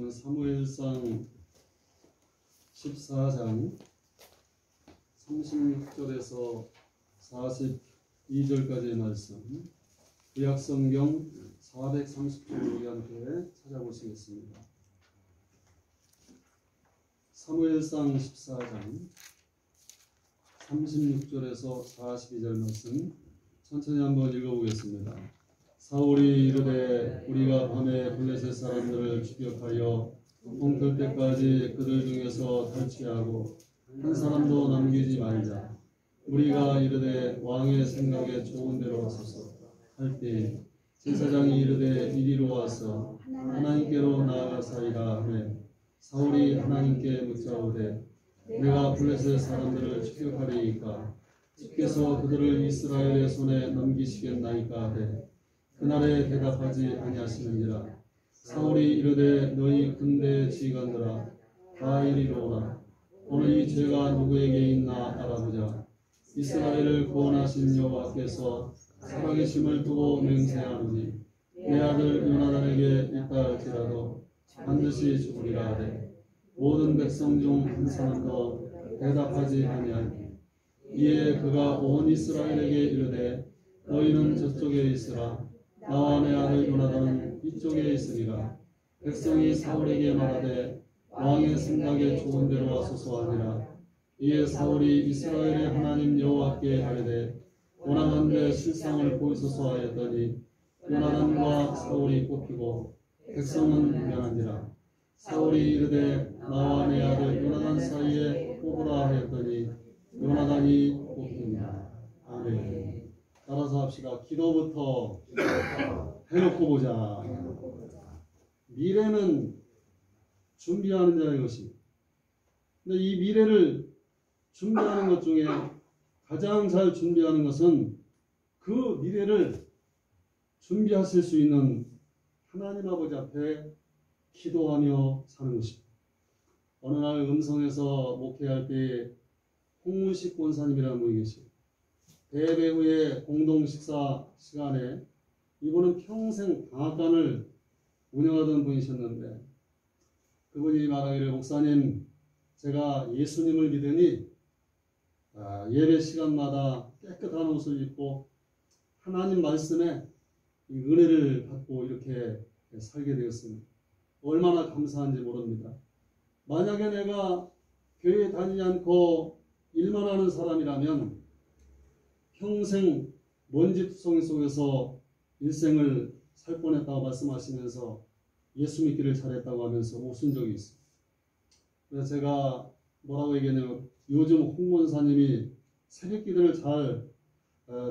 사무엘상 14장 36절에서 42절까지의 말씀, 구약성경 430쪽 우리 함께 찾아보시겠습니다. 사무엘상 14장 36절에서 42절 말씀 천천히 한번 읽어보겠습니다. 사울이 이르되 우리가 밤에 블레셋 사람들을 추격하여 홍틀 때까지 그들 중에서 탈취하고 한 사람도 남기지 말자. 우리가 이르되 왕의 생각에 좋은 대로 하소서 할 때 제사장이 이르되 이리로 와서 하나님께로 나아가사이다 하매 사울이 하나님께 묻자오되 내가 블레셋 사람들을 추격하리이까 주께서 그들을 이스라엘의 손에 넘기시겠나이까 하되 그날에 대답하지 아니하시는지라. 사울이 이르되 너희 군대의 지휘관들아 다 이리로 오라. 오늘 이 죄가 누구에게 있나 알아보자. 이스라엘을 구원하신 여호와께서 살아계심을 두고 맹세하노니 내 아들 요나단에게 있다 할지라도 반드시 죽으리라 하되 모든 백성 중 한 사람도 대답하지 아니하니 이에 그가 온 이스라엘에게 이르되 너희는 저쪽에 있으라. 나와 내 아들 요나단은 이쪽에 있으리라. 백성이 사울에게 말하되 왕의 생각에 좋은 대로 하소서 하니라. 이에 사울이 이스라엘의 하나님 여호와께 아뢰되 원하건대 실상을 보이소서 하였더니 요나단과 사울이 뽑히고 백성은 면하니라. 사울이 이르되 나와 내 아들 요나단 사이에 뽑으라 하였더니 요나단이 뽑힙니다. 아멘. 따라서 합시다. 기도부터 해놓고 보자. 미래는 준비하는 자의 것입니다. 근데 이 미래를 준비하는 것 중에 가장 잘 준비하는 것은 그 미래를 준비하실 수 있는 하나님 아버지 앞에 기도하며 사는 것입니다. 어느 날 음성에서 목회할 때 홍문식 권사님이라는 분이 계십니다. 대배후의 공동 식사 시간에 이분은 평생 방앗간을 운영하던 분이셨는데 그분이 말하기를 목사님 제가 예수님을 믿으니 예배 시간마다 깨끗한 옷을 입고 하나님 말씀에 이 은혜를 받고 이렇게 살게 되었습니다. 얼마나 감사한지 모릅니다. 만약에 내가 교회에 다니지 않고 일만 하는 사람이라면 평생 먼지투성이 속에서 일생을 살 뻔했다고 말씀하시면서 예수 믿기를 잘했다고 하면서 웃은 적이 있어요. 그래서 제가 뭐라고 얘기했냐면 요즘 홍 권사님이 새벽 기도를 잘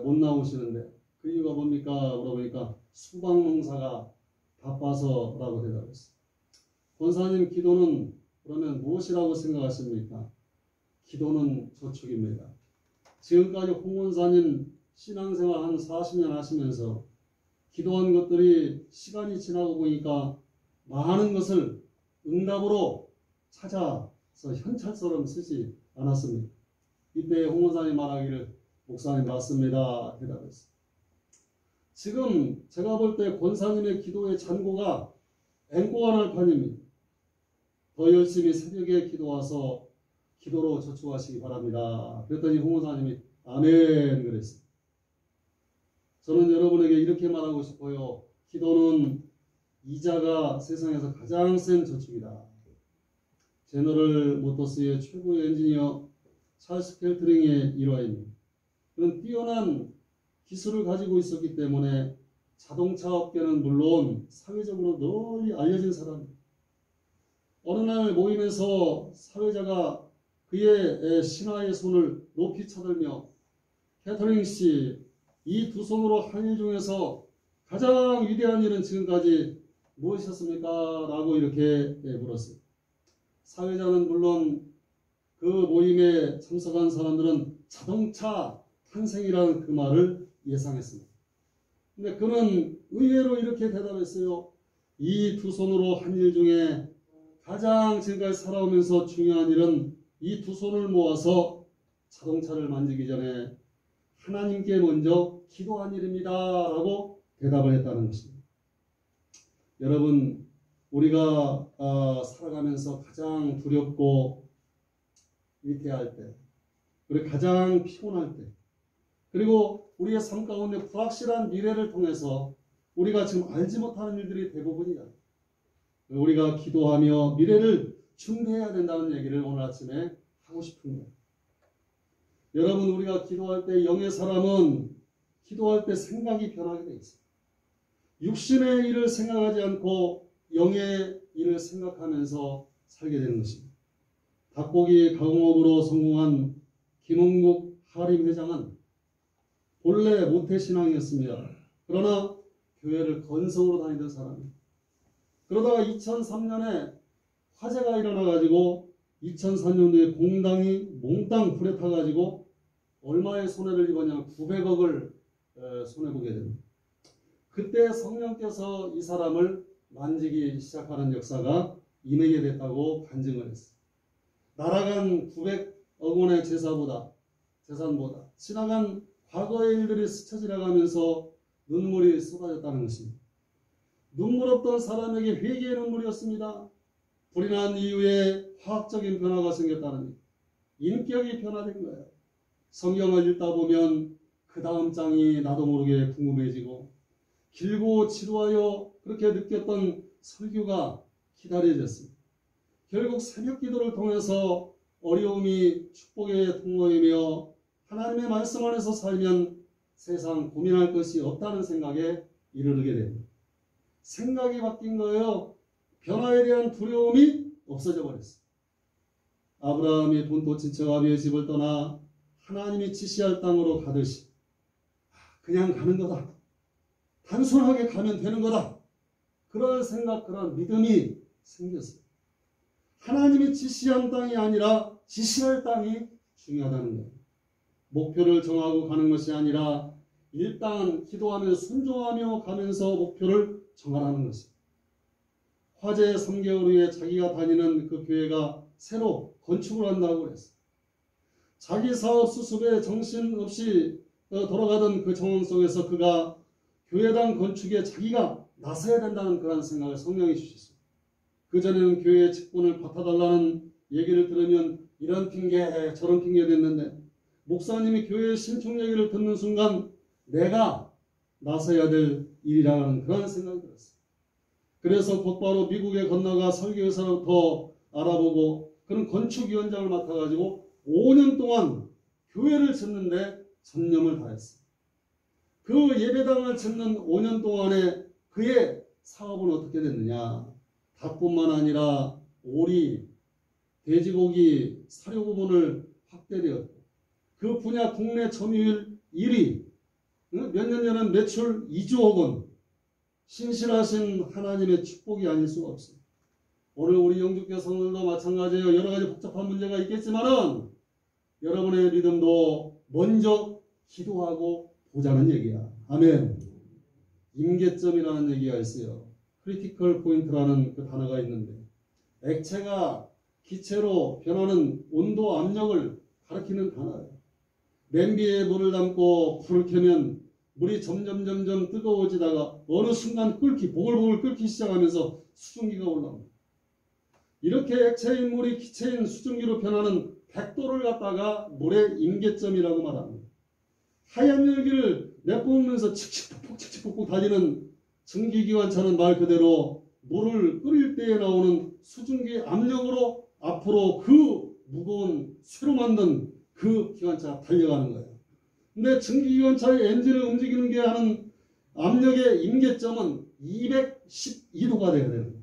못 나오시는데 그 이유가 뭡니까? 물어보니까 수박 농사가 바빠서라고 대답했어요. 권사님 기도는 그러면 무엇이라고 생각하십니까? 기도는 저축입니다. 지금까지 홍 권사님 신앙생활 한 40년 하시면서 기도한 것들이 시간이 지나고 보니까 많은 것을 응답으로 찾아서 현찰처럼 쓰지 않았습니다. 이때 홍 권사님 말하기를 목사님 맞습니다 대답했어요. 지금 제가 볼 때 권사님의 기도의 잔고가 앵꼬가 날 판입니다. 더 열심히 새벽에 기도와서 기도로 저축하시기 바랍니다. 그랬더니 홍 권사님이 아멘 그랬어요. 저는 여러분에게 이렇게 말하고 싶어요. 기도는 이자가 세상에서 가장 센 저축이다. 제너럴 모터스의 최고의 엔지니어 찰스 켈트링의 일화입니다. 그는 뛰어난 기술을 가지고 있었기 때문에 자동차 업계는 물론 사회적으로 널리 알려진 사람입니다. 어느 날 모임에서 사회자가 그의 신하의 손을 높이 쳐들며 캐터링 씨, 이 두 손으로 한 일 중에서 가장 위대한 일은 지금까지 무엇이었습니까? 라고 이렇게 물었어요. 사회자는 물론 그 모임에 참석한 사람들은 자동차 탄생이라는 그 말을 예상했습니다. 근데 그는 의외로 이렇게 대답했어요. 이 두 손으로 한 일 중에 가장 지금까지 살아오면서 중요한 일은 이 두 손을 모아서 자동차를 만지기 전에 하나님께 먼저 기도한 일입니다. 라고 대답을 했다는 것입니다. 여러분 우리가 살아가면서 가장 두렵고 위태할 때, 그리고 가장 피곤할 때, 그리고 우리의 삶 가운데 불확실한 미래를 통해서 우리가 지금 알지 못하는 일들이 대부분이야. 우리가 기도하며 미래를 준비해야 된다는 얘기를 오늘 아침에 하고 싶은 거예요. 여러분, 우리가 기도할 때 영의 사람은 기도할 때 생각이 변하게 돼 있어요. 육신의 일을 생각하지 않고 영의 일을 생각하면서 살게 되는 것입니다. 닭고기 가공업으로 성공한 김홍국 하림 회장은 본래 모태신앙이었습니다. 그러나 교회를 건성으로 다니던 사람이에요. 그러다가 2003년에 화재가 일어나가지고 2004년도에 공당이 몽땅 불에 타가지고 얼마의 손해를 입었냐면 900억을 손해보게 됩니다. 그때 성령께서 이 사람을 만지기 시작하는 역사가 임하게 됐다고 간증을 했어요. 날아간 900억 원의 재산보다 지나간 과거의 일들이 스쳐 지나가면서 눈물이 쏟아졌다는 것입니다. 눈물 없던 사람에게 회개의 눈물이었습니다. 불이 난 이후에 화학적인 변화가 생겼다는 인격이 변화된 거예요. 성경을 읽다 보면 그 다음 장이 나도 모르게 궁금해지고 길고 지루하여 그렇게 느꼈던 설교가 기다려졌습니다. 결국 새벽 기도를 통해서 어려움이 축복의 통로이며 하나님의 말씀 안에서 살면 세상 고민할 것이 없다는 생각에 이르게 됩니다. 생각이 바뀐 거예요. 변화에 대한 두려움이 없어져 버렸어요. 아브라함이 본토 친척 아비의 집을 떠나 하나님이 지시할 땅으로 가듯이 그냥 가는 거다. 단순하게 가면 되는 거다. 그런 생각, 그런 믿음이 생겼어요. 하나님이 지시한 땅이 아니라 지시할 땅이 중요하다는 거예요. 목표를 정하고 가는 것이 아니라 일단 기도하며 순종하며 가면서 목표를 정하라는 것입니다. 화재 3개월 후에 자기가 다니는 그 교회가 새로 건축을 한다고 했어요. 자기 사업 수습에 정신없이 돌아가던 그 정황 속에서 그가 교회당 건축에 자기가 나서야 된다는 그런 생각을 성령이 주셨어요. 그전에는 교회의 직분을 맡아달라는 얘기를 들으면 이런 핑계 저런 핑계 댔는데 목사님이 교회의 신축 얘기를 듣는 순간 내가 나서야 될 일이라는 그런 생각이 들었어요. 그래서 곧바로 미국에 건너가 설교회사로부터 알아보고 그런 건축위원장을 맡아가지고 5년 동안 교회를 짓는데 전념을 다했어요. 그 예배당을 짓는 5년 동안에 그의 사업은 어떻게 됐느냐. 닭뿐만 아니라 오리, 돼지고기, 사료 부분을 확대되었고 그 분야 국내 점유율 1위, 몇 년 전엔 매출 2조억 원, 신실하신 하나님의 축복이 아닐 수가 없습니다. 오늘 우리 영주교 성도들도 마찬가지예요. 여러 가지 복잡한 문제가 있겠지만은 여러분의 믿음도 먼저 기도하고 보자는 얘기야. 아멘. 임계점이라는 얘기가 있어요. 크리티컬 포인트라는 그 단어가 있는데 액체가 기체로 변하는 온도 압력을 가리키는 단어예요. 냄비에 물을 담고 불을 켜면 물이 점점 뜨거워지다가 어느 순간 보글보글 끓기 시작하면서 수증기가 올라옵니다. 이렇게 액체인 물이 기체인 수증기로 변하는 100도를 갖다가 물의 임계점이라고 말합니다. 하얀 열기를 내뿜으면서 칙칙폭폭 달리는 증기기관차는 말 그대로 물을 끓일 때에 나오는 수증기 압력으로 앞으로 그 무거운 쇠로 만든 그 기관차가 달려가는 거예요. 근데 증기기관차의 엔진을 움직이는 게 하는 압력의 임계점은 212도가 되어야 돼요.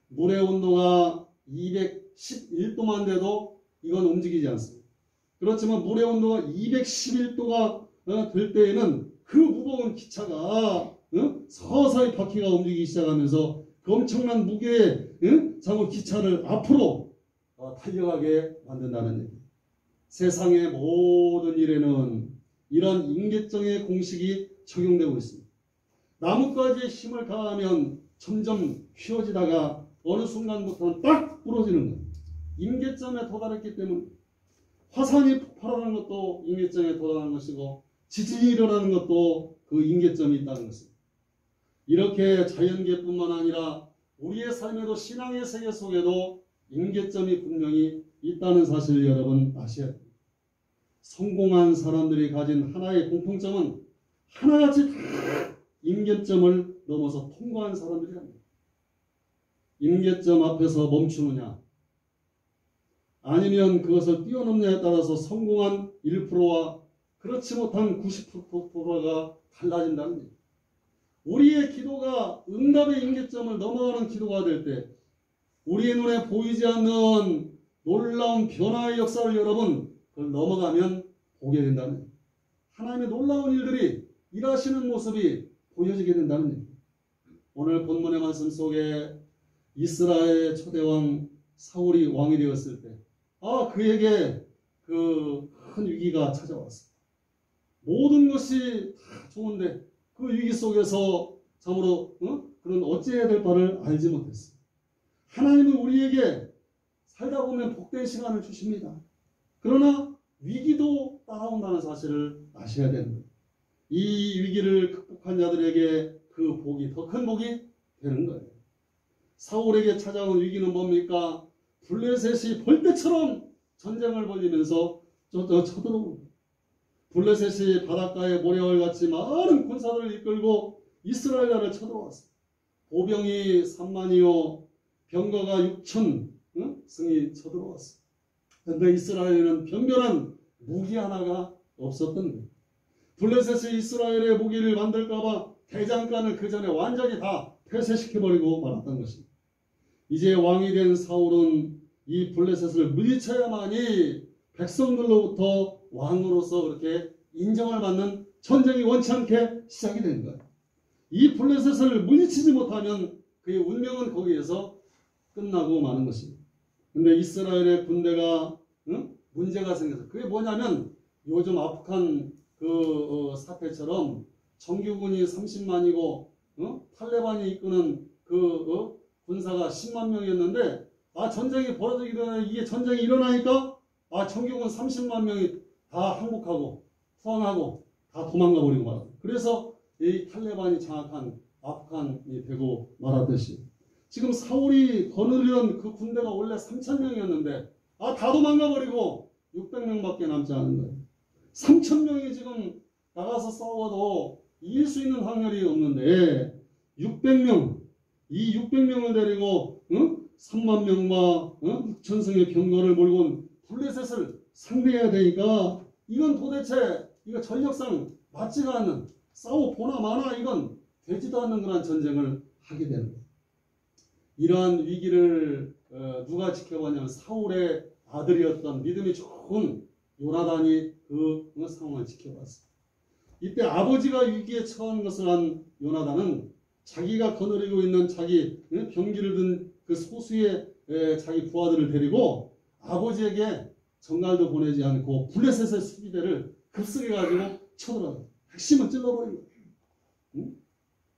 물의 온도가 211도만 돼도 이건 움직이지 않습니다. 그렇지만 물의 온도가 211도가 될 때에는 그 무거운 기차가 서서히 바퀴가 움직이기 시작하면서 그 엄청난 무게의 기차를 앞으로 달려가게 만든다는 얘기. 세상의 모든 일에는 이런 임계점의 공식이 적용되고 있습니다. 나뭇가지에 힘을 가하면 점점 휘어지다가 어느 순간부터는 딱 부러지는 거예요. 임계점에 도달했기 때문에 화산이 폭발하는 것도 임계점에 도달하는 것이고 지진이 일어나는 것도 그 임계점이 있다는 것입니다. 이렇게 자연계뿐만 아니라 우리의 삶에도 신앙의 세계 속에도 임계점이 분명히 있다는 사실을 여러분 아셔야 됩니다. 성공한 사람들이 가진 하나의 공통점은 하나같이 다 임계점을 넘어서 통과한 사람들이랍니다. 임계점 앞에서 멈추느냐 아니면 그것을 뛰어넘느냐에 따라서 성공한 1%와 그렇지 못한 90%가 달라진다는 얘기입니다. 우리의 기도가 응답의 임계점을 넘어가는 기도가 될 때 우리의 눈에 보이지 않는 놀라운 변화의 역사를 여러분 그걸 넘어가면 보게 된다는 얘기입니다. 하나님의 놀라운 일들이 일하시는 모습이 보여지게 된다는 얘기입니다. 오늘 본문의 말씀 속에 이스라엘의 초대왕 사울이 왕이 되었을 때 그에게 그 큰 위기가 찾아왔습니다. 모든 것이 다 좋은데 그 위기 속에서 참으로 그런 어찌해야 될 바를 알지 못했어요. 하나님은 우리에게 살다 보면 복된 시간을 주십니다. 그러나 위기도 따라온다는 사실을 아셔야 되는 거예요. 이 위기를 극복한 자들에게 그 복이 더 큰 복이 되는 거예요. 사울에게 찾아온 위기는 뭡니까? 블레셋이 벌떼처럼 전쟁을 벌이면서 쳐들어옵니다. 블레셋이 바닷가에 모래알같이 많은 군사들을 이끌고 이스라엘 나라를 쳐들어왔어요. 보병이 3만이요 병거가 6천 승이 쳐들어왔어요. 그런데 이스라엘에는 변변한 무기 하나가 없었던 거예요. 블레셋이 이스라엘의 무기를 만들까봐 대장간을 그 전에 완전히 다 폐쇄시켜버리고 말았던 것입니다. 이제 왕이 된 사울은 이 블레셋을 물리쳐야만이 백성들로부터 왕으로서 그렇게 인정을 받는 전쟁이 원치 않게 시작이 된 거예요. 이 블레셋을 물리치지 못하면 그의 운명은 거기에서 끝나고 마는 것입니다. 근데 이스라엘의 군대가 문제가 생겨서 그게 뭐냐면 요즘 아프간 사태처럼 정규군이 30만이고 탈레반이 이끄는 군사가 10만 명이었는데 전쟁이 벌어지기 전에 이게 전쟁이 일어나니까 정규군 30만 명이 다 항복하고 투항하고 다 도망가 버리고 말았어요. 그래서 이 탈레반이 장악한 아프간이 되고 말았듯이 지금 사울이 거느리던 그 군대가 원래 3,000명이었는데 다 도망가 버리고 600명밖에 남지 않은 거예요. 3,000명이 지금 나가서 싸워도 이길 수 있는 확률이 없는데 600명 이 600명을 데리고 3만 명과 6,000승의 병거를 몰고 온 블레셋을 상대해야 되니까 이건 도대체 이거 전력상 맞지가 않는 싸워 보나 마나 이건 되지도 않는 그런 전쟁을 하게 되는 거예요. 이러한 위기를 누가 지켜봤냐면 사울의 아들이었던 믿음이 좋은 요나단이 그 상황을 지켜봤어요. 이때 아버지가 위기에 처한 것을 한 요나단은 자기가 거느리고 있는 자기 병기를 든 그 소수의 자기 부하들을 데리고 아버지에게 전갈도 보내지 않고 블레셋의 수비대를 급습해가지고 쳐들어가요. 핵심을 찔러버리고.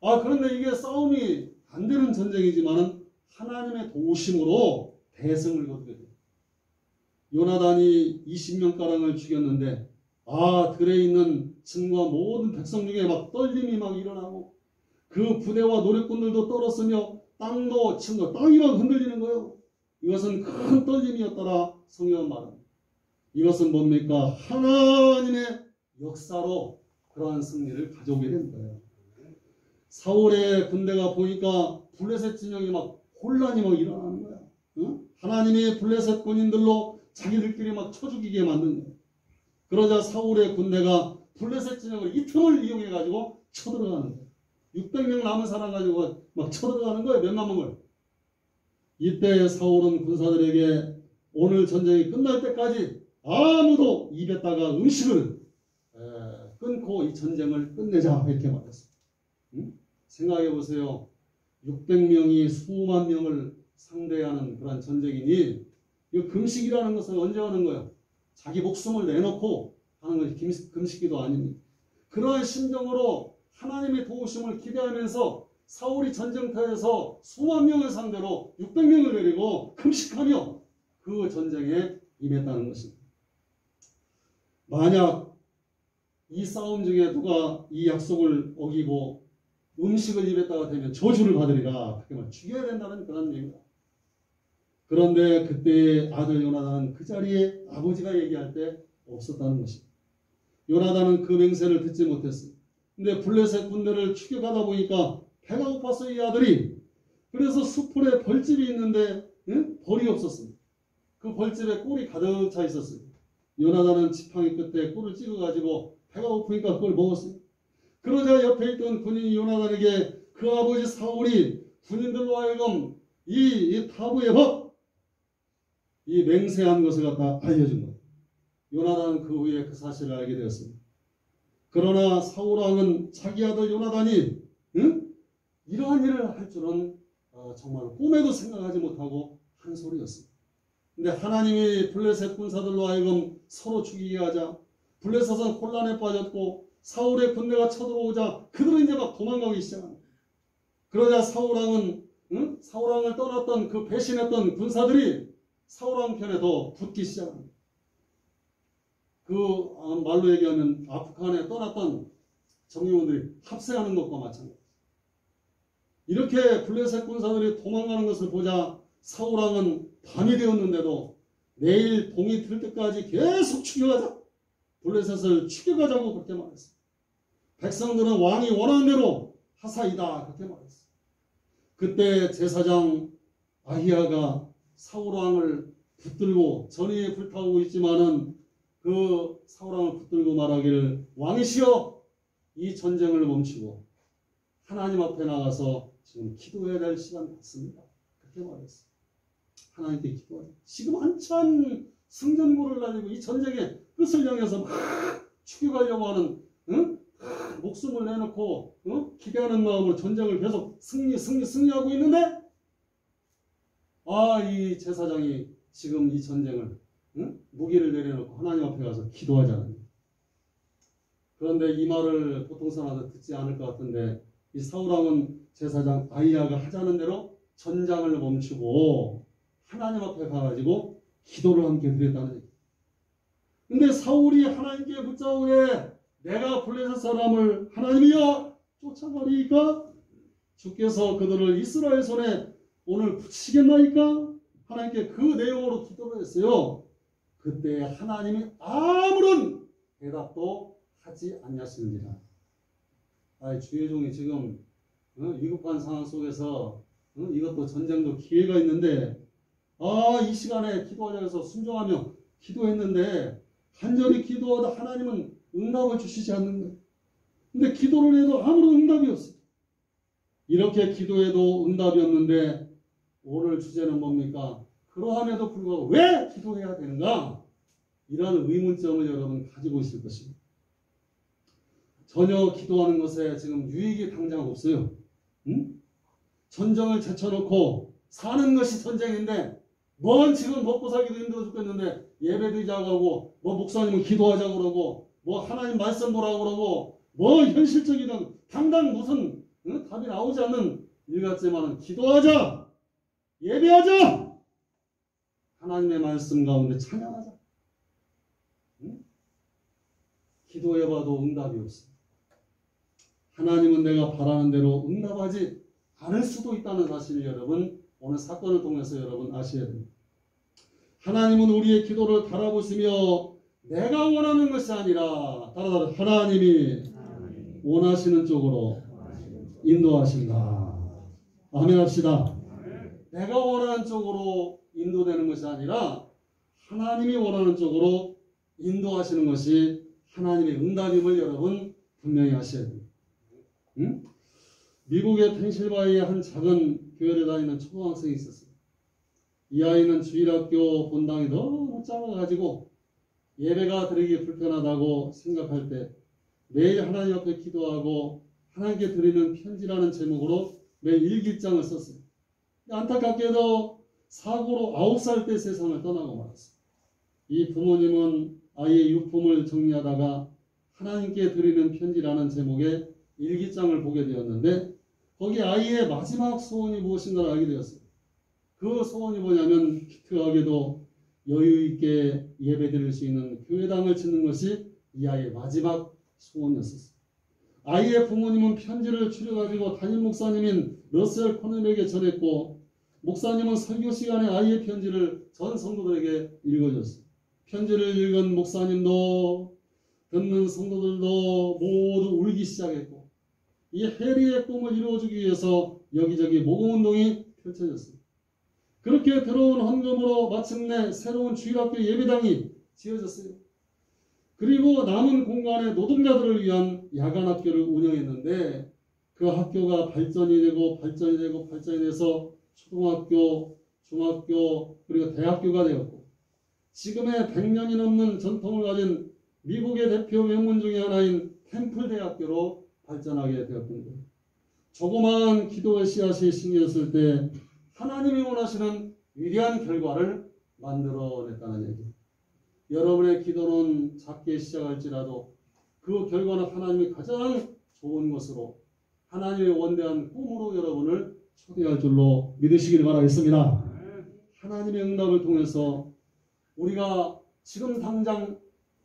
그런데 이게 싸움이 안 되는 전쟁이지만은 하나님의 도우심으로 대승을 거두게 돼요. 요나단이 20명가량을 죽였는데 들에 있는 층과 모든 백성 중에 막 떨림이 막 일어나고 그 부대와 노략군들도 떨었으며 땅도 층도 땅이 막 흔들리는 거예요. 이것은 큰 떨림이었더라 성경은 말합니다. 이것은 뭡니까? 하나님의 역사로 그러한 승리를 가져오게 된 거예요. 사울의 군대가 보니까 블레셋 진영이 막 혼란이 막 일어나는 거야. 하나님이 블레셋 군인들로 자기들끼리 막 쳐 죽이게 만든 거예요. 그러자 사울의 군대가 블레셋 진영을 이 틈을 이용해가지고 쳐들어가는 거예요. 600명 남은 사람 가지고 막 쳐들어가는 거예요. 몇만 명을. 이때 사울은 군사들에게 오늘 전쟁이 끝날 때까지 아무도 입에다가 음식을 끊고 이 전쟁을 끝내자 이렇게 말했어요. 생각해 보세요. 600명이 수만 명을 상대하는 그런 전쟁이니 이 금식이라는 것은 언제 하는 거예요? 자기 목숨을 내놓고 하는 것이 금식기도 아닙니다. 그러한 심정으로 하나님의 도우심을 기대하면서 사울이 전쟁터에서 수만 명을 상대로 600명을 데리고 금식하며 그 전쟁에 임했다는 것입니다. 만약 이 싸움 중에 누가 이 약속을 어기고 음식을 입에다가 대면 저주를 받으리라. 그렇게 말 죽여야 된다는 그런 얘기다. 그런데 그때 아들 요나단은 그 자리에 아버지가 얘기할 때 없었다는 것입니다. 요나단은 그 맹세를 듣지 못했어요. 근데 블레셋 군대를 추격하다 보니까 배가 고팠어요, 이 아들이. 그래서 수풀에 벌집이 있는데 벌이 없었습니다. 그 벌집에 꿀이 가득 차 있었어요. 요나단은 지팡이 끝에 꿀을 찍어가지고 배가 고프니까 그걸 먹었어요. 그러자 옆에 있던 군인이 요나단에게 그 아버지 사울이 군인들로 하여금 이 타부의 법, 이 맹세한 것을 갖다 알려준 거예요. 요나단은 그 후에 그 사실을 알게 되었습니다. 그러나 사울왕은 자기 아들 요나단이 이러한 일을 할 줄은 정말 꿈에도 생각하지 못하고 한 소리였습니다. 근데 하나님이 블레셋 군사들로 하여금 서로 죽이게 하자 블레셋은 혼란에 빠졌고 사울의 군대가 쳐들어오자 그들은 이제 막 도망가기 시작합니다. 그러자 사울왕을 떠났던 그 배신했던 군사들이 사울왕 편에 더 붙기 시작합니다. 그 말로 얘기하면 아프간에 떠났던 정예원들이 합세하는 것과 마찬가지입니다. 이렇게 블레셋 군사들이 도망가는 것을 보자 사울왕은 밤이 되었는데도 내일 동이 들 때까지 계속 추격하자. 블레셋을 추격하자고 그렇게 말했어요. 백성들은 왕이 원하는 대로 하사이다 그렇게 말했어요. 그때 제사장 아히야가 사울왕을 붙들고 전의에 불타오고 있지만은 그 사울왕을 붙들고 말하기를 왕이시여 이 전쟁을 멈추고 하나님 앞에 나가서 지금 기도해야 될 시간 같습니다. 그렇게 말했어요. 하나님께 기도하자. 지금 한참 승전고를 가지고 이 전쟁의 끝을 향해서 막 추격하려고 하는 목숨을 내놓고 기대하는 마음으로 전쟁을 계속 승리하고 있는데 이 제사장이 지금 이 전쟁을 무기를 내려놓고 하나님 앞에 가서 기도하자는. 그런데 이 말을 보통 사람은 듣지 않을 것 같은데 이 사울왕은 제사장 아히야가 하자는 대로 전장을 멈추고 하나님 앞에 가가지고 기도를 함께 드렸다는 얘기. 근데 사울이 하나님께 붙잡으에 내가 블레셋 사람을 하나님이여 쫓아버리니까 주께서 그들을 이스라엘 손에 오늘 붙이겠나이까? 하나님께 그 내용으로 기도를 했어요. 그때 하나님이 아무런 대답도 하지 아니하시느니라. 주의 종이 지금 위급한 상황 속에서 이것도 전쟁도 기회가 있는데 이 시간에 기도하자 해서 순종하며 기도했는데 간절히 기도하다 하나님은 응답을 주시지 않는 거예요. 근데 기도를 해도 아무런 응답이 없어요. 이렇게 기도해도 응답이 없는데 오늘 주제는 뭡니까? 그러함에도 불구하고 왜 기도해야 되는가? 이런 의문점을 여러분 가지고 있을 것입니다. 전혀 기도하는 것에 지금 유익이 당장 없어요. 전쟁을 제쳐놓고 사는 것이 전쟁인데 뭔 지금 먹고 살기도 힘들어 죽겠는데 예배드리자고 하고 뭐 목사님은 기도하자고 그러고 뭐 하나님 말씀 보라고 그러고 뭐 현실적이든 당장 무슨 답이 나오지 않는 일 같지만은 기도하자, 예배하자, 하나님의 말씀 가운데 찬양하자. 기도해봐도 응답이 없습니다. 하나님은 내가 바라는 대로 응답하지 않을 수도 있다는 사실을 여러분 오늘 사건을 통해서 여러분 아셔야 됩니다. 하나님은 우리의 기도를 달아보시며 내가 원하는 것이 아니라 따라 하나님이 원하시는 쪽으로 인도하신다. 아멘 합시다. 내가 원하는 쪽으로 인도되는 것이 아니라 하나님이 원하는 쪽으로 인도하시는 것이 하나님의 응답임을 여러분 분명히 하셔야 됩니다. 미국의 펜실바니아의 한 작은 교회를 다니는 초등학생이 있었어요. 이 아이는 주일학교 본당이 너무 작아가지고 예배가 드리기 불편하다고 생각할 때 매일 하나님 앞에 기도하고 하나님께 드리는 편지라는 제목으로 매일 일기장을 썼어요. 안타깝게도 사고로 9살 때 세상을 떠나고 말았어요. 이 부모님은 아이의 유품을 정리하다가 하나님께 드리는 편지라는 제목의 일기장을 보게 되었는데 거기 아이의 마지막 소원이 무엇인가를 알게 되었어요. 그 소원이 뭐냐면 기특하게도 여유 있게 예배 드릴 수 있는 교회당을 짓는 것이 이 아이의 마지막 소원이었어요. 아이의 부모님은 편지를 추려가지고 담임 목사님인 러셀 코넴에게 전했고, 목사님은 설교 시간에 아이의 편지를 전 성도들에게 읽어줬어요. 편지를 읽은 목사님도 듣는 성도들도 모두 울기 시작했고, 이 해리의 꿈을 이루어주기 위해서 여기저기 모금운동이 펼쳐졌습니다. 그렇게 들어온 헌금으로 마침내 새로운 주일학교 예배당이 지어졌어요. 그리고 남은 공간에 노동자들을 위한 야간학교를 운영했는데, 그 학교가 발전이 되고 발전이 돼서 초등학교, 중학교, 그리고 대학교가 되었고, 지금의 100년이 넘는 전통을 가진 미국의 대표 명문 중에 하나인 템플 대학교로 발전하게 되었습니다. 조그마한 기도의 씨앗이 심겨졌을 때 하나님이 원하시는 위대한 결과를 만들어냈다는 얘기입니다. 여러분의 기도는 작게 시작할지라도 그 결과는 하나님이 가장 좋은 것으로, 하나님의 원대한 꿈으로 여러분을 초대할 줄로 믿으시길 바라겠습니다. 하나님의 응답을 통해서 우리가 지금 당장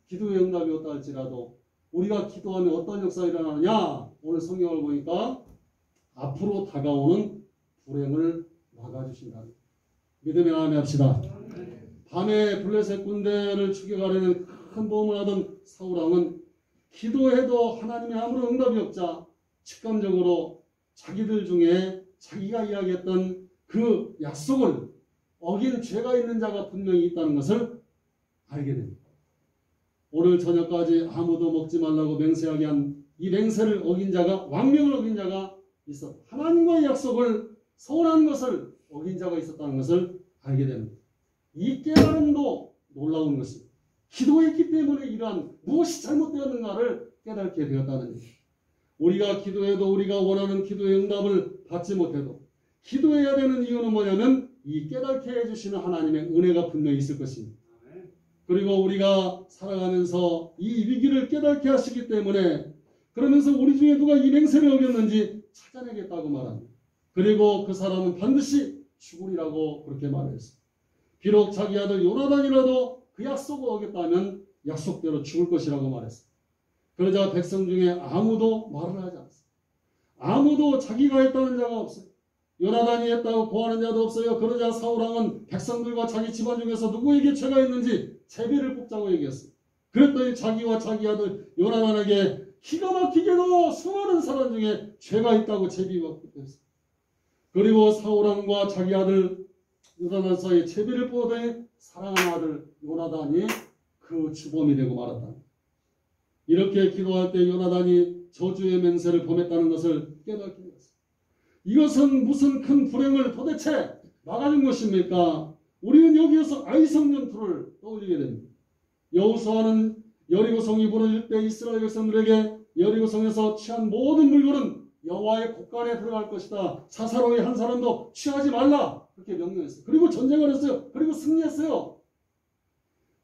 기도의 응답이 없다 할지라도 우리가 기도하면 어떤 역사가 일어나느냐? 오늘 성경을 보니까 앞으로 다가오는 불행을 막아주신다. 믿음의 마음에 합시다. 밤에 블레셋 군대를 추격하려는 큰 도움을 하던 사울왕은 기도해도 하나님의 아무런 응답이 없자 직감적으로 자기들 중에 자기가 이야기했던 그 약속을 어긴 죄가 있는 자가 분명히 있다는 것을 알게 됩니다. 오늘 저녁까지 아무도 먹지 말라고 맹세하게 한 이 맹세를 어긴 자가, 왕명을 어긴 자가 있었다. 하나님과의 약속을 서운한 것을 어긴 자가 있었다는 것을 알게 됩니다. 이 깨달음도 놀라운 것입니다. 기도했기 때문에 이러한 무엇이 잘못되었는가를 깨닫게 되었다는 얘기입니다. 우리가 기도해도 우리가 원하는 기도의 응답을 받지 못해도 기도해야 되는 이유는 뭐냐면 이 깨닫게 해주시는 하나님의 은혜가 분명히 있을 것입니다. 그리고 우리가 살아가면서 이 위기를 깨닫게 하시기 때문에, 그러면서 우리 중에 누가 이 맹세를 어겼는지 찾아내겠다고 말합니다. 그리고 그 사람은 반드시 죽으리라고 그렇게 말했어요. 비록 자기 아들 요나단이라도 그 약속을 어겼다면 약속대로 죽을 것이라고 말했어요. 그러자 백성 중에 아무도 말을 하지 않았어요. 아무도 자기가 했다는 자가 없어요. 요나단이 했다고 고하는 자도 없어요. 그러자 사울왕은 백성들과 자기 집안 중에서 누구에게 죄가 있는지 제비를 뽑자고 얘기했어요. 그랬더니 자기와 자기 아들 요나단에게 기가 막히게도 수많은 사람 중에 죄가 있다고 제비가 뽑혔어요. 그리고 사울왕과 자기 아들 요나단 사이에 제비를 뽑더니 사랑하는 아들 요나단이 그 주범이 되고 말았다. 이렇게 기도할 때 요나단이 저주의 맹세를 범했다는 것을 깨닫게 되었습니다. 이것은 무슨 큰 불행을 도대체 막아준 것입니까? 우리는 여기에서 아이성 전투를 떠올리게 됩니다. 여호수아는 여리고성이 무너질 때 이스라엘 백성들에게 여리고성에서 취한 모든 물건은 여호와의 곳간에 들어갈 것이다. 사사로이 한 사람도 취하지 말라. 그렇게 명령했어요. 그리고 전쟁을 했어요. 그리고 승리했어요.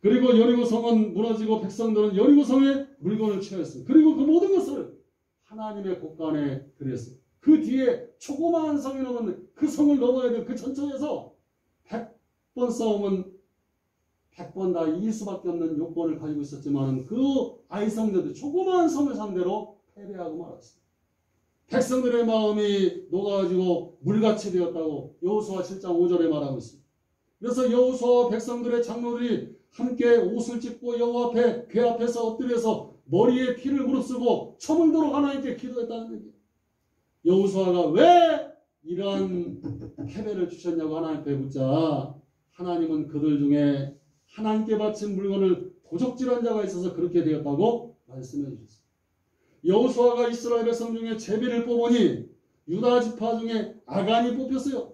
그리고 여리고성은 무너지고 백성들은 여리고성에 물건을 취하였어요. 그리고 그 모든 것을 하나님의 곳간에 들였어요. 그 뒤에 조그마한 성이 넘은 그 성을 넘어야 될 그 전투에서 100번 싸우면 100번 다 이길 수밖에 없는 요건을 가지고 있었지만 그 아이성들도 조그마한 성을 상대로 패배하고 말았어요. 백성들의 마음이 녹아가지고 물같이 되었다고 여호수아 7장 5절에 말하고 있습니다. 그래서 여호수아와 백성들의 장로들이 함께 옷을 찢고 여호와 앞에 궤 앞에서 엎드려서 머리에 피를 무릅쓰고 처음도록 하나님께 기도했다는 얘기예요. 여호수아가 왜 이러한 패배를 주셨냐고 하나님께 묻자 하나님은 그들 중에 하나님께 바친 물건을 도적질한 자가 있어서 그렇게 되었다고 말씀해 주셨습니다. 여호수아가 이스라엘 백성 중에 제비를 뽑으니 유다 지파 중에 아간이 뽑혔어요.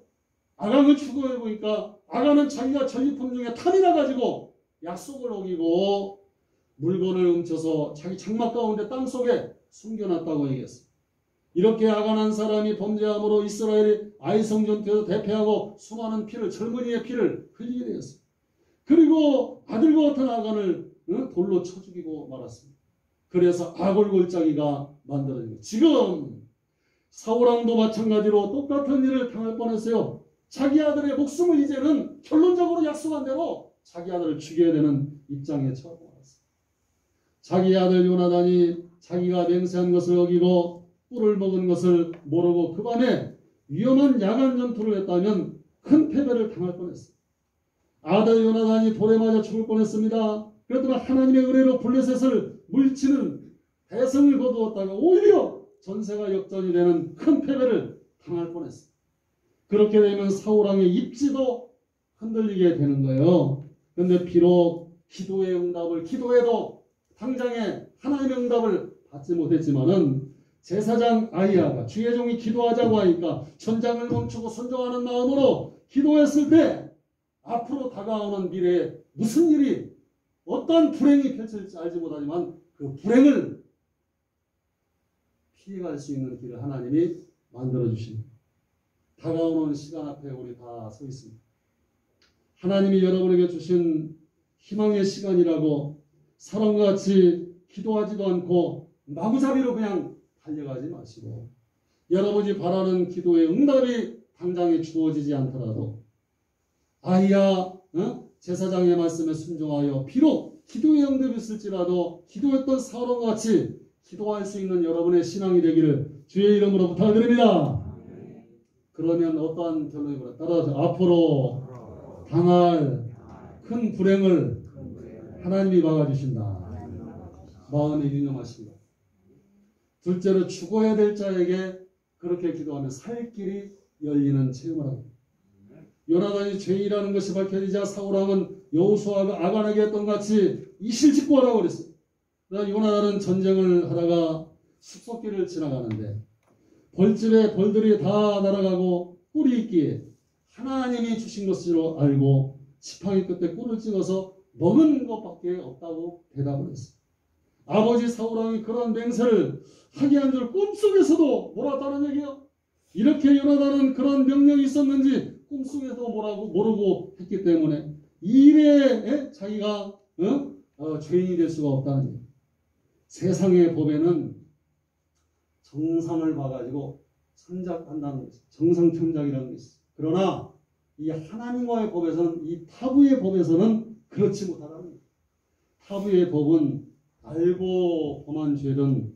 아간을 추구해 보니까 아간은 자기가 전리품 중에 탐이나 가지고 약속을 어기고 물건을 훔쳐서 자기 장막 가운데 땅속에 숨겨놨다고 얘기했어요. 이렇게 아간한 사람이 범죄함으로 이스라엘이 아이성 전투에서 대패하고 수많은 피를, 젊은이의 피를 흘리게 되었어요. 그리고 아들과 같은 아간을 돌로 쳐 죽이고 말았습니다. 그래서 아골골짜기가 만들어진 거예요. 지금 사울왕도 마찬가지로 똑같은 일을 당할 뻔했어요. 자기 아들의 목숨을 이제는 결론적으로 약속한 대로 자기 아들을 죽여야 되는 입장에 처하고 말았어요. 자기 아들 요나단이 자기가 맹세한 것을 어기고 꿀을 먹은 것을 모르고 그 밤에 위험한 야간 전투를 했다면 큰 패배를 당할 뻔했어요. 아들 요나단이 돌에 맞아 죽을 뻔했습니다. 그랬더니 하나님의 은혜로 블레셋을 물치는 대성을 거두었다가 오히려 전세가 역전이 되는 큰 패배를 당할 뻔했어요. 그렇게 되면 사울왕의 입지도 흔들리게 되는 거예요. 그런데 비록 기도의 응답을 기도해도 당장에 하나님의 응답을 받지 못했지만은 제사장 아히야가 주의 종이 기도하자고 하니까 전장을 멈추고 순종하는 마음으로 기도했을 때 앞으로 다가오는 미래에 무슨 일이 어떤 불행이 펼쳐질지 알지 못하지만 그 불행을 피해갈 수 있는 길을 하나님이 만들어주십니다. 다가오는 시간 앞에 우리 다 서 있습니다. 하나님이 여러분에게 주신 희망의 시간이라고 사람과 같이 기도하지도 않고 마구잡이로 그냥 달려가지 마시고 여러분이 바라는 기도의 응답이 당장에 주어지지 않더라도 아히야 제사장의 말씀에 순종하여 비록 기도의 응답이 있을지라도 기도했던 사울과 같이 기도할 수 있는 여러분의 신앙이 되기를 주의 이름으로 부탁드립니다. 그러면 어떠한 결론이 따라서 앞으로 당할 큰 불행을 하나님이 막아주신다. 마음에 유념하십니다. 둘째로 죽어야 될 자에게 그렇게 기도하면 살 길이 열리는 체험을 합니다. 요나단이 죄인이라는 것이 밝혀지자 사울왕은 여호수아가 아간에게 했던 같이 이실직고하라고 그랬어요. 그러나 요나단은 전쟁을 하다가 숲속길을 지나가는데 벌집에 벌들이 다 날아가고 꿀이 있기에 하나님이 주신 것으로 알고 지팡이 끝에 꿀을 찍어서 먹은 것밖에 없다고 대답을 했어요. 아버지 사울왕이 그런 맹세를 하게 한 줄 꿈속에서도 몰랐다는 얘기예요. 이렇게 요나단은 그런 명령이 있었는지 꿈속에도 모르고 했기 때문에 이래에 자기가 죄인이 될 수가 없다는 얘기예요. 세상의 법에는 정상을 봐가지고 참작한다는 것이 정상참작이라는 것이 있어요. 그러나 이 하나님과의 법에서는 이 타부의 법에서는 그렇지 못하다는 거예요. 타부의 법은 알고 범한 죄든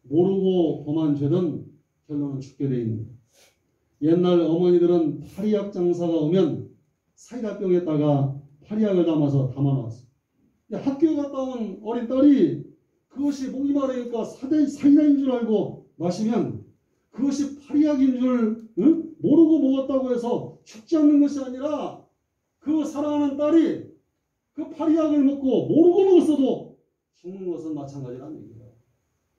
모르고 범한 죄든 결론은 죽게 되어 있는 거예요. 옛날 어머니들은 파리약 장사가 오면 사이다병에다가 파리약을 담아놨어요. 학교에 갔다 온 어린 딸이 그것이 목이 마르니까 사이다인 줄 알고 마시면 그것이 파리약인 줄 모르고 먹었다고 해서 죽지 않는 것이 아니라 그 사랑하는 딸이 그 파리약을 먹고 모르고 먹었어도 죽는 것은 마찬가지라는 얘기예요.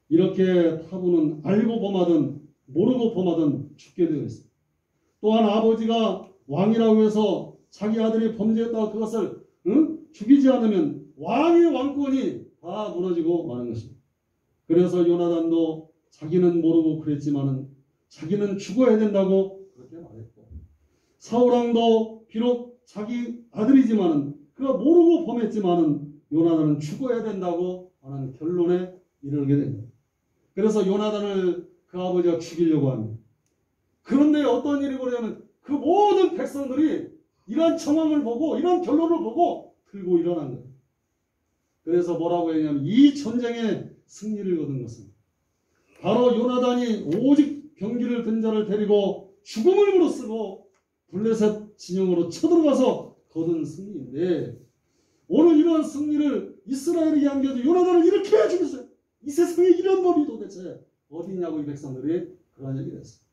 이렇게 타부는 알고 범하든 모르고 범하든 죽게 되어 있습니다. 또한 아버지가 왕이라고 해서 자기 아들이 범죄했다고 그것을 죽이지 않으면 왕의 왕권이 다 무너지고 마는 것입니다. 그래서 요나단도 자기는 모르고 그랬지만은 자기는 죽어야 된다고 그렇게 말했고 사울왕도 비록 자기 아들이지만은 그가 모르고 범했지만은 요나단은 죽어야 된다고 하는 결론에 이르게 됩니다. 그래서 요나단을 그 아버지가 죽이려고 합니다. 그런데 어떤 일이 벌어지냐면 그 모든 백성들이 이러한 정황을 보고 이러한 결론을 보고 들고 일어난 거예요. 그래서 뭐라고 했냐면 이 전쟁에 승리를 거둔 것은 바로 요나단이 오직 병기를 든 자를 데리고 죽음을 무릅쓰고 블레셋 진영으로 쳐들어가서 거둔 승리인데 오늘 이러한 승리를 이스라엘에게 안겨주 요나단을 이렇게 죽였어요. 이 세상에 이런 법이 도대체 어디 있냐고 이 백성들이 그런 얘기를 했어요.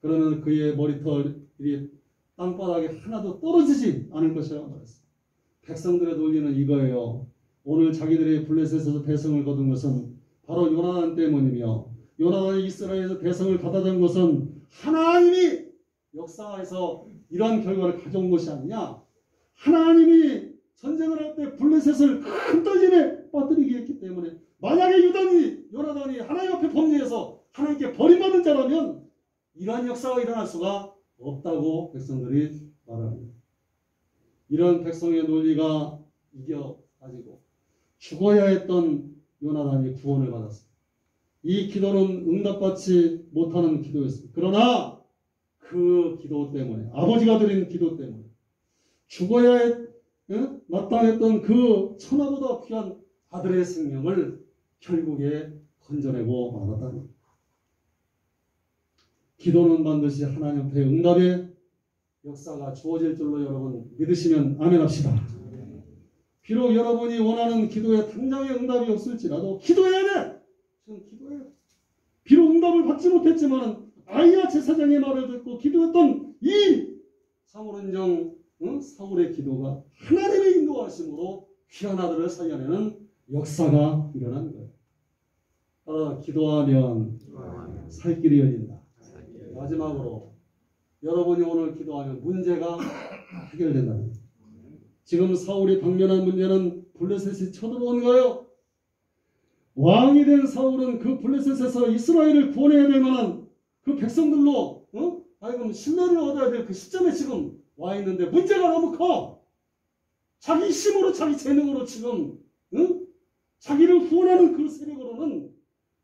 그러면 그의 머리털이 땅바닥에 하나도 떨어지지 않을 것이라고 말했어요. 백성들의 논리는 이거예요. 오늘 자기들이 블레셋에서 대성을 거둔 것은 바로 요나단 때문이며 요나단이 이스라엘에서 대성을 가져온 것은 하나님이 역사에서 이러한 결과를 가져온 것이 아니냐. 하나님이 전쟁을 할 때 블레셋을 큰 떨림에 빠뜨리게 했기 때문에 만약에 요나단이 하나님 앞에 범죄해서 하나님께 버림받은 자라면 이러한 역사가 일어날 수가 없다고 백성들이 말합니다. 이런 백성의 논리가 이겨가지고 죽어야 했던 요나단이 구원을 받았습니다. 이 기도는 응답받지 못하는 기도였습니다. 그러나 그 기도 때문에 아버지가 드린 기도 때문에 죽어야 마땅했던 그 천하보다 귀한 아들의 생명을 결국에 건져내고 말았다. 기도는 반드시 하나님 앞에 응답의 역사가 주어질 줄로 여러분 믿으시면 아멘합시다. 비록 여러분이 원하는 기도에 당장의 응답이 없을지라도 기도해야 돼. 지금 기도해야 돼. 비록 응답을 받지 못했지만 아이야 제사장의 말을 듣고 기도했던 이 사울은정 사울의 기도가 하나님의 인도하심으로 귀한 아들을 살려내는 역사가 일어난 거예요. 기도하면 살 길이 열린다. 마지막으로 여러분이 오늘 기도하면 문제가 해결된다는 거예요. 지금 사울이 당면한 문제는 블레셋이 쳐들어온 거예요. 왕이 된 사울은 그 블레셋에서 이스라엘을 구원해야 될 만한 그 백성들로 하여금 신뢰를 얻어야 될 그 시점에 지금 와 있는데 문제가 너무 커. 자기 힘으로 자기 재능으로 지금 자기를 후원하는 그 세력으로는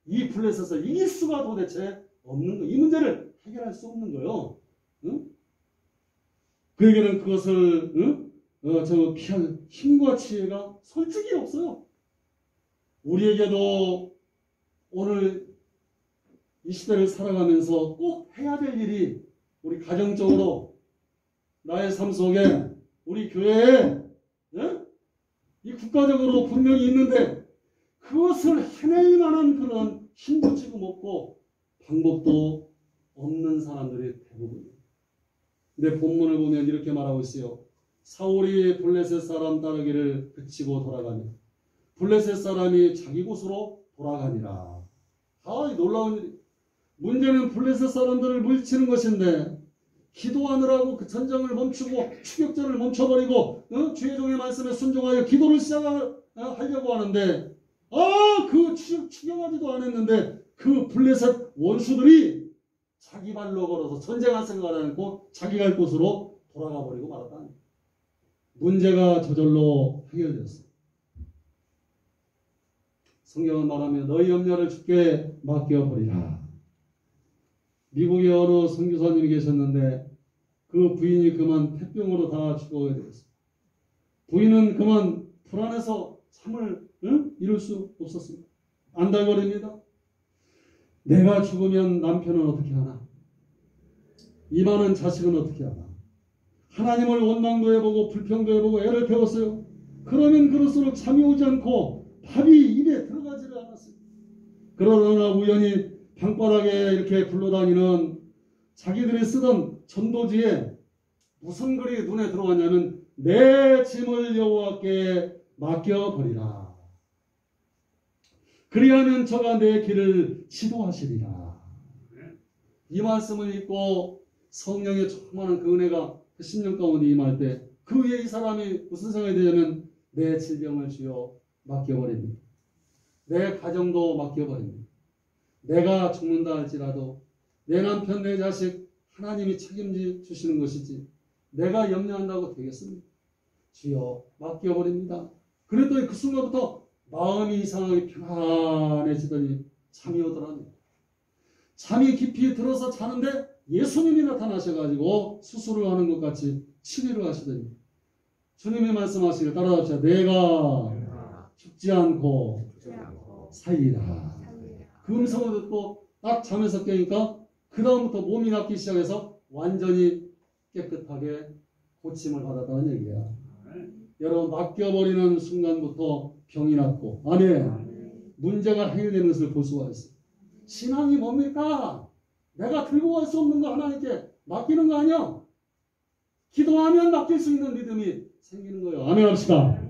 이 블레셋을 이길 수가 도대체 없는 거예요. 이 문제를 해결할 수 없는 거예요. 그에게는 그것을 피할 힘과 지혜가 솔직히 없어요. 우리에게도 오늘 이 시대를 살아가면서 꼭 해야 될 일이 우리 가정적으로 나의 삶 속에 우리 교회에 이 국가적으로 분명히 있는데 그것을 해낼 만한 그런 힘도 지금 없고 방법도 없는 사람들이 대부분이에요. 근데 본문을 보면 이렇게 말하고 있어요. 사울이 블레셋 사람 따르기를 그치고 돌아가며 블레셋 사람이 자기 곳으로 돌아가니라. 이 놀라운 일이. 문제는 블레셋 사람들을 물리치는 것인데 기도하느라고 그 전쟁을 멈추고 추격전을 멈춰버리고 주의 종의 말씀에 순종하여 기도를 시작하려고 하는데 그 추격하지도 않았는데 그 블레셋 원수들이 자기 발로 걸어서 전쟁할 생각을 안 했고 자기 갈 곳으로 돌아가 버리고 말았다. 문제가 저절로 해결되었어. 성경은 말하면 너희 염려를 주께 맡겨버리라. 미국의 어느 선교사님이 계셨는데 그 부인이 그만 폐병으로 다 죽어가게 되었어요. 부인은 그만 불안해서 잠을 이룰 수 없었습니다. 안달거립니다. 내가 죽으면 남편은 어떻게 하나? 이 많은 자식은 어떻게 하나? 하나님을 원망도 해보고 불평도 해보고 애를 태웠어요. 그러면 그럴수록 잠이 오지 않고 밥이 입에 들어가지를 않았어요. 그러나 우연히 방바닥에 이렇게 굴러다니는 자기들이 쓰던 전도지에 무슨 글이 눈에 들어왔냐면 내 짐을 여호와께 맡겨버리라. 그리하면 저가 내 길을 지도하시리라. 이 말씀을 읽고 성령의 충만한 그 은혜가 그 10년 가운데 임할 때 그 위에 이 사람이 무슨 생각이 되냐면 내 질병을 주여 맡겨버립니다. 내 가정도 맡겨버립니다. 내가 죽는다 할지라도 내 남편 내 자식 하나님이 책임져 주시는 것이지 내가 염려한다고 되겠습니까? 주여 맡겨버립니다. 그랬더니 그 순간부터 마음이 이상하게 편안해지더니 잠이 오더랍니다. 잠이 깊이 들어서 자는데 예수님이 나타나셔가지고 수술을 하는 것 같이 치료를 하시더니 주님이 말씀하시길 따라합시다. 내가 죽지 않고 살리라. 그 음성을 듣고 딱 잠에서 깨니까 그 다음부터 몸이 낫기 시작해서 완전히 깨끗하게 고침을 받았다는 얘기야. 여러분 맡겨버리는 순간부터 병이 낫고 문제가 해결되는 것을 볼 수가 있어요. 신앙이 뭡니까? 내가 들고 갈 수 없는 거 하나님께 맡기는 거 아니야? 기도하면 맡길 수 있는 믿음이 생기는 거예요. 아멘 합시다.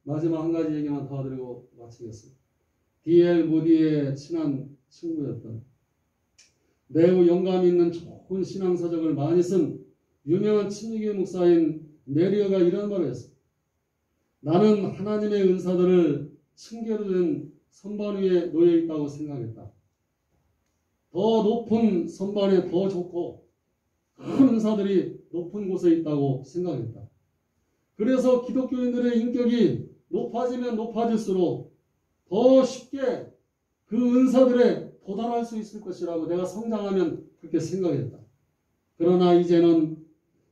마지막 한 가지 얘기만 더 드리고 마치겠습니다. D.L. 무디의 친한 친구였던 매우 영감 있는 좋은 신앙서적을 많이 쓴 유명한 친위교 목사인 메리어가 이런 말을 했어요. 나는 하나님의 은사들을 층계로 된 선반 위에 놓여 있다고 생각했다. 더 높은 선반에 더 좋고 큰 은사들이 높은 곳에 있다고 생각했다. 그래서 기독교인들의 인격이 높아지면 높아질수록 더 쉽게 그 은사들에 도달할 수 있을 것이라고 내가 성장하면 그렇게 생각했다. 그러나 이제는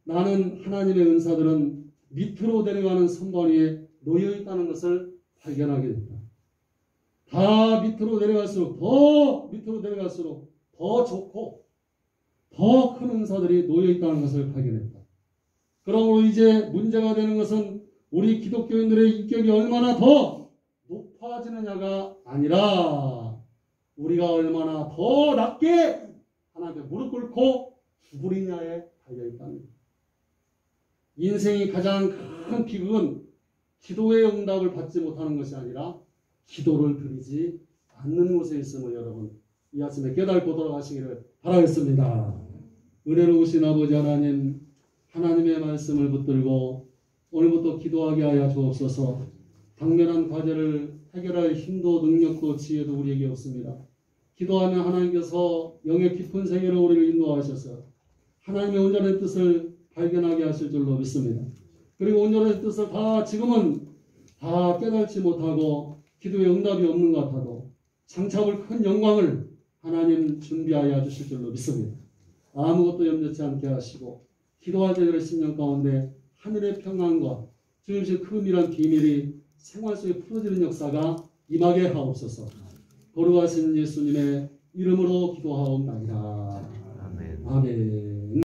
나는 하나님의 은사들은 밑으로 내려가는 선반 위에 놓여 있다는 것을 발견하게 됐다. 다 밑으로 내려갈수록 더 밑으로 내려갈수록 더 좋고 더 큰 은사들이 놓여 있다는 것을 발견했다. 그러므로 이제 문제가 되는 것은 우리 기독교인들의 인격이 얼마나 더 높아지느냐가 아니라 우리가 얼마나 더 낮게 하나님께 무릎 꿇고 구부리냐에 달려있답니다. 인생이 가장 큰 비극은 기도의 응답을 받지 못하는 것이 아니라 기도를 드리지 않는 곳에 있음을 여러분 이 아침에 깨닫고 돌아가시기를 바라겠습니다. 은혜로우신 아버지 하나님, 하나님의 말씀을 붙들고 오늘부터 기도하게 하여 주옵소서. 당면한 과제를 해결할 힘도 능력도 지혜도 우리에게 없습니다. 기도하면 하나님께서 영의 깊은 세계로 우리를 인도하셔서 하나님의 온전한 뜻을 발견하게 하실 줄로 믿습니다. 그리고 온전한 뜻을 다 지금은 다 깨닫지 못하고 기도의 응답이 없는 것 같아도 장차올 큰 영광을 하나님 준비하여 주실 줄로 믿습니다. 아무것도 염려치 않게 하시고 기도할 때의 심령 가운데 하늘의 평안과 주님의 크음이란 비밀이 생활 속에 풀어지는 역사가 임하게 하옵소서. 거룩하신 예수님의 이름으로 기도하옵나이다. 아멘. 아멘.